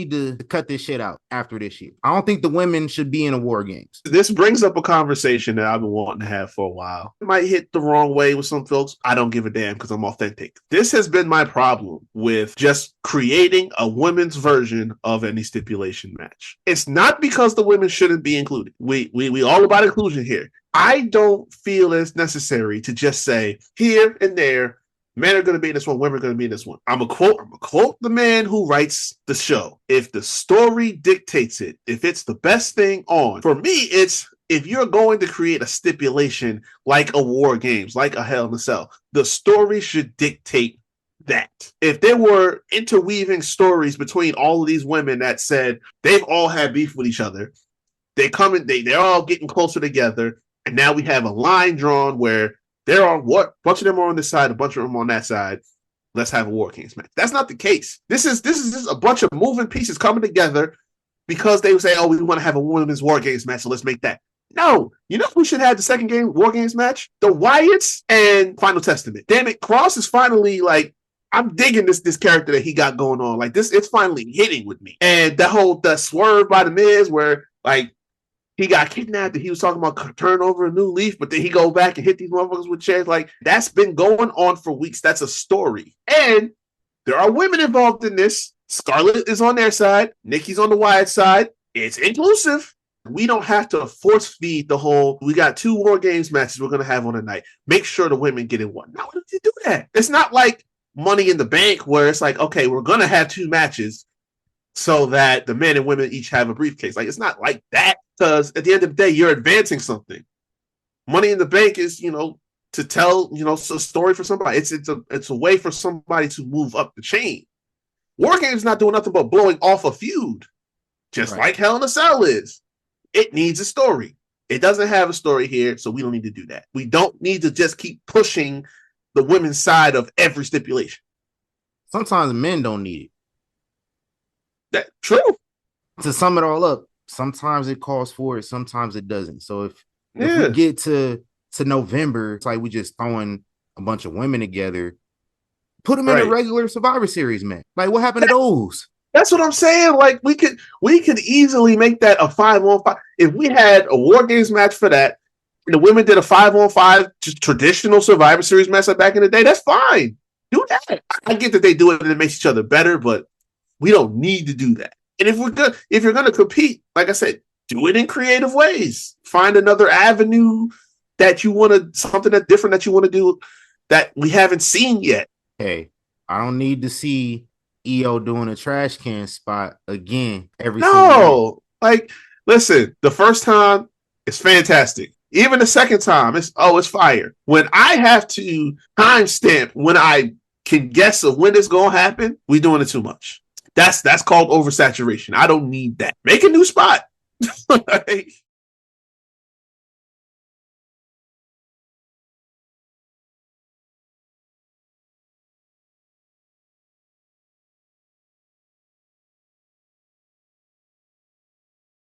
need to cut this shit out after this year. I don't think the women should be in a War Games. This brings up a conversation that I've been wanting to have for a while. It might hit the wrong way with some folks. I don't give a damn because I'm authentic. This has been my problem with just creating a women's version of any stipulation match. It's not because the women shouldn't be included. We all about inclusion here. I don't feel it's necessary to just say here and there, men are going to be in this one, women are going to be in this one. I'm going to quote the man who writes the show. If the story dictates it, if it's the best thing on, for me, it's if you're going to create a stipulation like a War Games, like a Hell in a Cell, the story should dictate that. If there were interweaving stories between all of these women that said they've all had beef with each other, they're all getting closer together, and now we have a line drawn where they're on what? A bunch of them are on this side, a bunch of them on that side. Let's have a War Games match. That's not the case. This is just a bunch of moving pieces coming together because they would say, oh, we want to have a women's War Games match, so let's make that. No, you know who should have the second game War Games match? The Wyatts and Final Testament. Damn it, Cross is finally like, I'm digging this character that he got going on. Like this, it's finally hitting with me. And the swerve by the Miz where like he got kidnapped and he was talking about turn over a new leaf, but then he go back and hit these motherfuckers with chairs. Like that's been going on for weeks. That's a story. And there are women involved in this. Scarlett is on their side. Nikki's on the Wyatt side. It's inclusive. We don't have to force feed the whole, we got 2 War Games matches we're going to have on a night. Make sure the women get in one. No, we don't do that. It's not like Money in the Bank where it's like, okay, we're going to have 2 matches so that the men and women each have a briefcase. Like it's not like that. Because at the end of the day, you're advancing something. Money in the Bank is, to tell, a story for somebody. It's a way for somebody to move up the chain. War Games not doing nothing but blowing off a feud, just like Hell in a Cell is. It needs a story. It doesn't have a story here, so we don't need to do that. We don't need to just keep pushing the women's side of every stipulation. Sometimes men don't need it. That's true. To sum it all up, sometimes it calls for it, sometimes it doesn't. So if we get to November, it's like we just throwing a bunch of women together, put them in a regular Survivor Series, man. Like what happened to those? That's what I'm saying. Like we could easily make that a 5-on-5. If we had a War Games match for that, and the women did a 5-on-5 just traditional Survivor Series match like back in the day, that's fine. Do that. I get that they do it and it makes each other better, but we don't need to do that. And if you're gonna compete, like I said, do it in creative ways. Find another avenue that you want to, something that's different that you want to do that we haven't seen yet. Hey, I don't need to see EO doing a trash can spot again every single No, like listen, the first time it's fantastic. Even the second time, it's fire. When I have to timestamp when I can guess of when it's gonna happen, we doing it too much. That's called oversaturation. I don't need that. Make a new spot. Like,